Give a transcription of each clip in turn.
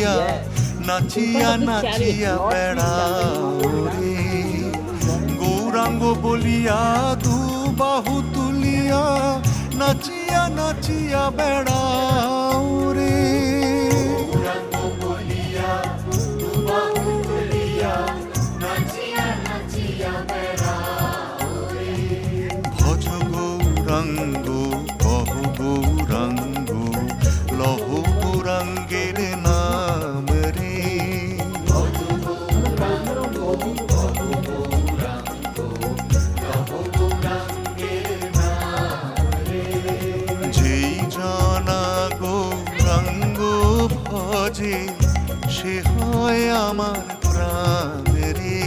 বলিয়া নাচিয়া নাচিয়া বেড়াও রে, গৌরাঙ্গ বলিয়া দু বাহু তুলিয়া নাচিয়া নাচিয়া বেড়াও রে। ভজ গৌরাঙ্গ কহ গৌরাঙ্গ লহ গৌরাঙ্গের নাম রে। যেই জানা গৌরাঙ্গ ভজে সে হয় আমার প্রাণ রে।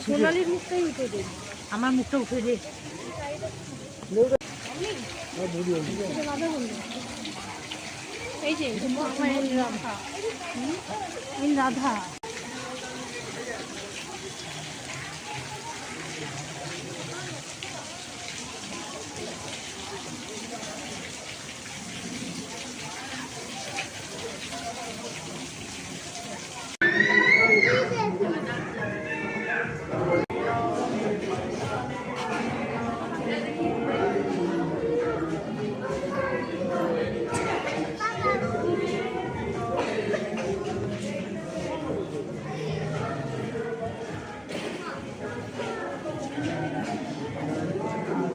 সোনালির মুখটাই উঠে দে, আমার মুখটা উঠে দে। এই যে রাধা,